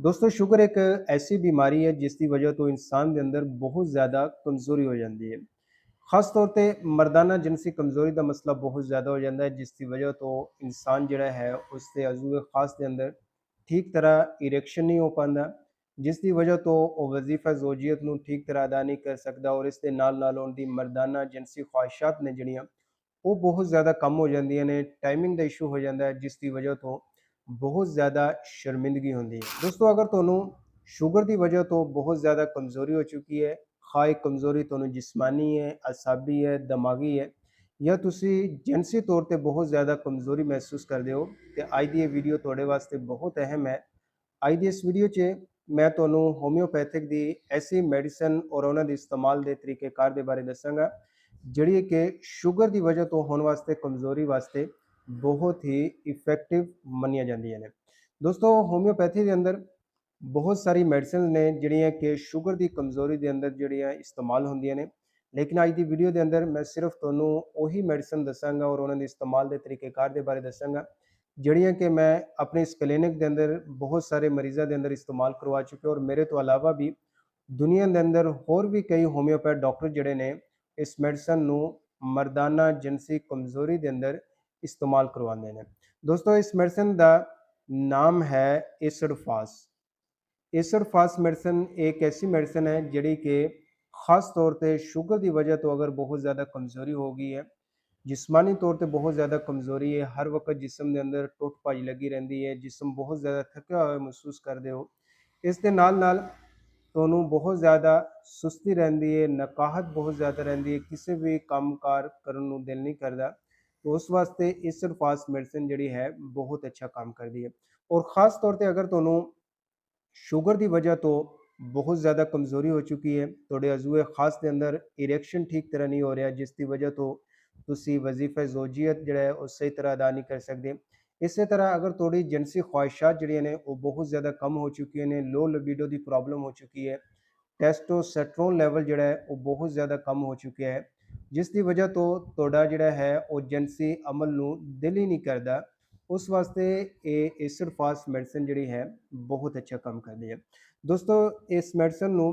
दोस्तों शुगर एक ऐसी बीमारी है जिस ਦੀ ਵਜ੍ਹਾ ਤੋਂ ਇਨਸਾਨ ਦੇ ਅੰਦਰ ਬਹੁਤ ਜ਼ਿਆਦਾ ਕਮਜ਼ੋਰੀ ਹੋ ਜਾਂਦੀ ਹੈ। ਖਾਸ ਤੌਰ ਤੇ ਮਰਦਾਨਾ ਜਿਨਸੀ ਕਮਜ਼ੋਰੀ ਦਾ ਮਸਲਾ ਬਹੁਤ ਜ਼ਿਆਦਾ ਹੋ ਜਾਂਦਾ ਹੈ ਜਿਸ ਦੀ ਵਜ੍ਹਾ ਤੋਂ ਇਨਸਾਨ ਜਿਹੜਾ ਹੈ ਉਸ ਦੇ ਅਜ਼ੂਏ ਖਾਸ ਦੇ ਅੰਦਰ ਠੀਕ ਤਰ੍ਹਾਂ ਇਰੈਕਸ਼ਨ ਨਹੀਂ ਹੋ ਪਾਉਂਦਾ, ਜਿਸ ਦੀ ਵਜ੍ਹਾ ਤੋਂ ਉਹ ਵਜ਼ੀਫਾ ਜ਼ੋਜੀਅਤ ਨੂੰ ਠੀਕ ਤਰ੍ਹਾਂ ਅਦਾ ਨਹੀਂ ਕਰ ਸਕਦਾ ਔਰ ਇਸ ਦੇ ਨਾਲ ਨਾਲ ਉਹਨਾਂ ਦੀ ਮਰਦਾਨਾ ਜਿਨਸੀ ਖਵਾਹਿਸ਼ਾਤ ਨੇ ਜਿਹੜੀਆਂ ਉਹ ਬਹੁਤ ਜ਼ਿਆਦਾ ਕਮ ਹੋ ਜਾਂਦੀਆਂ ਨੇ। ਟਾਈਮਿੰਗ ਦਾ ਇਸ਼ੂ ਹੋ ਜਾਂਦਾ ਹੈ ਜਿਸ ਦੀ ਵਜ੍ਹਾ ਤੋਂ बहुत ज़्यादा शर्मिंदगी होती है। दोस्तों अगर ਤੁਹਾਨੂੰ शुगर की वजह तो बहुत ज़्यादा कमज़ोरी हो चुकी है, खा एक कमज़ोरी ਤੁਹਾਨੂੰ जिस्मानी है, असाबी है, दिमागी है, या ਤੁਸੀਂ ਜਿਨਸੀ तौर पर बहुत ज़्यादा कमज़ोरी महसूस करते हो तो ਅੱਜ ਦੀ ਇਹ ਵੀਡੀਓ ਤੁਹਾਡੇ ਵਾਸਤੇ ਬਹੁਤ ਅਹਿਮ ਹੈ। ਅੱਜ ਦੀ ਇਸ ਵੀਡੀਓ 'ਚ ਮੈਂ ਤੁਹਾਨੂੰ ਹੋਮਿਓਪੈਥਿਕ ਦੀ ਐਸੀ ਮੈਡੀਸਨ ਔਰ ਉਹਨਾਂ ਦੇ ਇਸਤੇਮਾਲ ਦੇ ਤਰੀਕੇਕਾਰ ਦੇ ਬਾਰੇ ਦੱਸਾਂਗਾ ਜਿਹੜੀ ਕਿ ਸ਼ੂਗਰ ਦੀ ਵਜ੍ਹਾ ਤੋਂ ਹੋਣ ਵਾਸਤੇ ਕਮਜ਼ੋਰੀ ਵਾਸਤੇ बहुत ही इफेक्टिव मनिया जांदियां ने। दोस्तों होम्योपैथी के अंदर बहुत सारी मेडिसिन ने जिहड़ियां कि शुगर की कमज़ोरी के अंदर जिहड़ियां इस्तेमाल होंदियां ने, लेकिन अज की वीडियो के अंदर मैं सिर्फ तुहानूं उही मेडिसिन दसांगा और उन्हां दे इस्तेमाल के तरीकेकार के बारे दसांगा जिहड़ियां कि मैं अपने इस क्लीनिक के अंदर बहुत सारे मरीज़ों के अंदर इस्तेमाल करवा चुके और मेरे तो अलावा भी दुनिया के अंदर होर भी कई होम्योपैथ डॉक्टर जिहड़े ने इस मेडिसिन नूं मर्दाना जिनसी कमज़ोरी के अंदर इस्तेमाल करवाते हैं। दोस्तों इस मेडिसिन का नाम है एसिडफास। एसिडफास मेडिसिन एक ऐसी मेडिसिन है जिहड़ी कि खास तौर पर शुगर की वजह तो अगर बहुत ज़्यादा कमज़ोरी हो गई है, जिस्मानी तौर पर बहुत ज़्यादा कमज़ोरी है, हर वक्त जिसम के अंदर टुट भज लगी रहती है, जिसम बहुत ज़्यादा थका हुआ महसूस करते हो, इस दे नाल ਤੁਹਾਨੂੰ बहुत ज़्यादा सुस्ती रहती है, नकाहत बहुत ज़्यादा रहती है, किसी भी काम कार करने को दिल नहीं करता, तो उस वास्ते एसिडफास मेडिसिन जिहड़ी है बहुत अच्छा काम करती है। और ख़ास तौर पर अगर तुहानूं शुगर की वजह तो बहुत ज़्यादा कमज़ोरी हो चुकी है, तुहाडे अज़ूए खास के अंदर इरेक्शन ठीक तरह नहीं हो रहा, जिसकी वजह तो तुसी वजीफा जोजियत जिहड़ा है वो सही तरह अदा नहीं कर सकते। इस तरह अगर थोड़ी जिनसी ख्वाहिशात जिहड़ियां ने वो बहुत ज़्यादा कम हो चुकी ने, लो लिबिडो की प्रॉब्लम हो चुकी है, टेस्टोस्टेरोन लेवल जिहड़ा है वो बहुत ज़्यादा कम हो चुका है, जिस दी वजह तो तुहाडा जिहड़ा है वो जिनसी अमल नूं दिल ही नहीं करता, उस वास्ते ये एसिडफास मेडिसिन जिहड़ी है बहुत अच्छा काम करती है। दोस्तों इस मेडिसिन नूं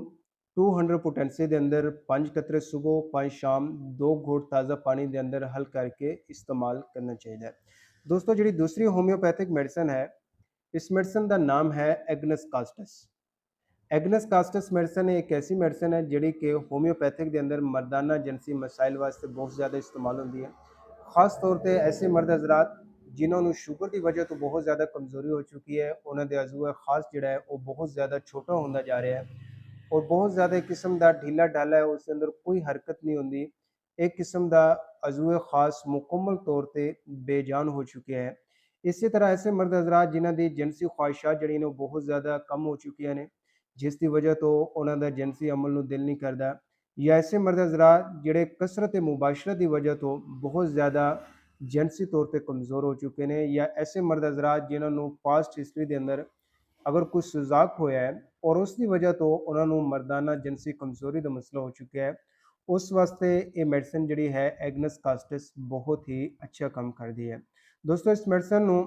200 पोटेंसी के अंदर 5 कतरे सुबह 5 शाम 2 घोट ताज़ा पानी के अंदर हल करके इस्तेमाल करना चाहिए। दोस्तों जी दूसरी होम्योपैथिक मेडिसिन है, इस मेडिसिन का नाम है agnus castus. Agnus castus medicine एक ऐसी मेडिसिन है जिहड़ी कि होम्योपैथिक के अंदर मर्दाना जिनसी मसाइल वास्ते बहुत ज़्यादा इस्तेमाल होती है। खास तौर पर ऐसे मर्द हजरात जिन्होंने शुगर की वजह तो बहुत ज़्यादा कमज़ोरी हो चुकी है, उन्होंने अज़ूआ खास जिहड़ा है वो बहुत ज़्यादा छोटा होता जा रहा है और बहुत ज़्यादा एक किस्म का ढीला ढाला है, उसके अंदर कोई हरकत नहीं होती, एक किस्म का अज़ूए खास मुकम्मल तौर पर बेजान हो चुके हैं। इसी तरह ऐसे मर्द हजरात जिन्हों की जिनसी ख्वाहिशात जी ने बहुत ज़्यादा कम हो चुकी ने, जिस की वजह तो उन्होंने जिनसी अमल में दिल नहीं करता, या ऐसे मर्द हजरात जिहड़े कसरत मुबाशरत की वजह तो बहुत ज़्यादा जिनसी तौर पर कमज़ोर हो चुके हैं, या ऐसे मर्द हजरात जिन्होंने पास्ट हिस्टरी के अंदर अगर कुछ सुजाक होया है और उसकी वजह तो उन्होंने मर्दाना जिनसी कमज़ोरी का मसला हो चुका है, उस वास्ते ये मेडिसिन जिहड़ी है एग्नस कास्टस बहुत ही अच्छा काम करती है। दोस्तों इस मेडिसिन नूं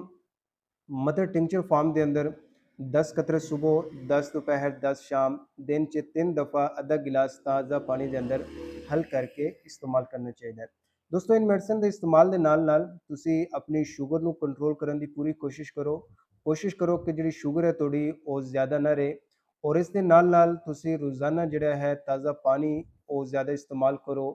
मदर टिंचर फॉर्म के अंदर 10 कतरे सुबह 10 दोपहर 10 शाम दिन च 3 दफ़ा अद्धा गिलास ताज़ा पानी के अंदर हल करके इस्तेमाल करना चाहिए। दोस्तों इन मेडिसिन के इस्तेमाल के नाल नाल तुसी अपनी शुगर नूं कंट्रोल करने की पूरी कोशिश करो कि जिहड़ी शुगर है थोड़ी वो ज़्यादा ना रहे, और इस दे नाल नाल तुसी रोज़ाना जिहड़ा है ताज़ा पानी वो ज़्यादा इस्तेमाल करो,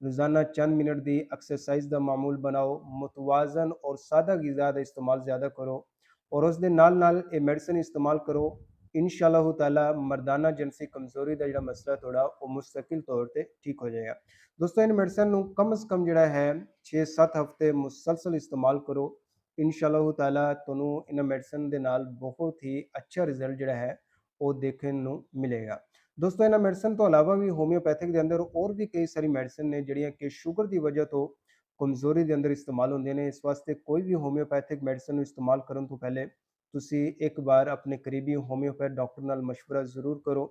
रोज़ाना चंद मिनट की एक्सरसाइज का मामूल बनाओ, मुतवाजन और सादा ग़िज़ा का इस्तेमाल ज़्यादा करो और उस दे नाल नाल ये मेडिसिन इस्तेमाल करो। इंशाअल्लाह ताला मर्दाना जिनसी कमज़ोरी का जिहड़ा मसला थोड़ा वो मुस्तकिल तौर पर ठीक हो जाएगा। दोस्तों इन मेडिसिन नूं कम से कम जिहड़ा है 6-7 हफ्ते मुसलसल इस्तेमाल करो, इंशाअल्लाह ताला तुहानूं इन मेडिसिन दे नाल बहुत ही अच्छा रिजल्ट जिहड़ा है वो देखने नूं मिलेगा। दोस्तों इन्हां मेडिसिन तो अलावा भी होम्योपैथिक के अंदर और भी कई सारी मेडिसिन ने जिहड़ियां कि शुगर की वजह तो कमज़ोरी के अंदर इस्तेमाल होंदियां ने। इस वास्ते कोई भी होम्योपैथिक मेडिसिन इस्तेमाल करन तो पहले तुसी एक बार अपने करीबी होम्योपैथ डॉक्टर नाल मशवरा जरूर करो,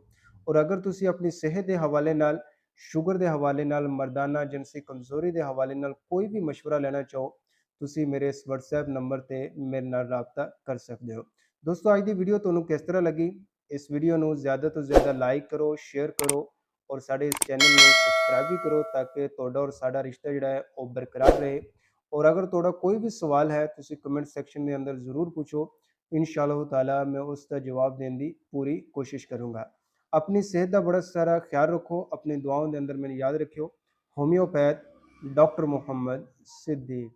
और अगर तुसी अपनी सेहत के हवाले नाल, शुगर के हवाले नाल, मर्दाना जिनसी कमज़ोरी के हवाले नाल कोई भी मशवरा लेना चाहो तुसी मेरे इस व्हाट्सएप नंबर पर मेरे नाल राबता कर सकते हो। ਦੋਸਤੋ ਅੱਜ ਦੀ ਵੀਡੀਓ ਤੁਹਾਨੂੰ ਕਿਸ ਤਰ੍ਹਾਂ ਲੱਗੀ? ਇਸ ਵੀਡੀਓ ਨੂੰ ਜ਼ਿਆਦਾ ਤੋਂ ਜ਼ਿਆਦਾ ਲਾਈਕ ਕਰੋ, ਸ਼ੇਅਰ ਕਰੋ ਔਰ ਸਾਡੇ ਇਸ ਚੈਨਲ ਨੂੰ ਸਬਸਕ੍ਰਾਈਬ ਵੀ ਕਰੋ ਤਾਂ ਕਿ ਤੁਹਾਡਾ ਔਰ ਸਾਡਾ ਰਿਸ਼ਤਾ ਜਿਹੜਾ ਹੈ ਉਹ ਬਰਕਰਾਰ ਰਹੇ। ਔਰ ਅਗਰ ਤੁਹਾਡਾ ਕੋਈ ਵੀ ਸਵਾਲ ਹੈ ਤੁਸੀਂ ਕਮੈਂਟ ਸੈਕਸ਼ਨ ਦੇ ਅੰਦਰ ਜ਼ਰੂਰ ਪੁੱਛੋ। ਇਨਸ਼ਾ ਅੱਲਾਹ ਤਾਲਾ ਮੈਂ ਉਸ ਦਾ ਜਵਾਬ ਦੇਣ ਦੀ ਪੂਰੀ ਕੋਸ਼ਿਸ਼ ਕਰੂੰਗਾ। ਆਪਣੀ ਸਿਹਤ ਦਾ ਬੜਾ ਸਾਰਾ ਖਿਆਲ ਰੱਖੋ, ਆਪਣੀ ਦੁਆਓं ਦੇ ਅੰਦਰ ਮੈਨੂੰ ਯਾਦ ਰੱਖਿਓ। Homeopath doctor Mohammad Siddique.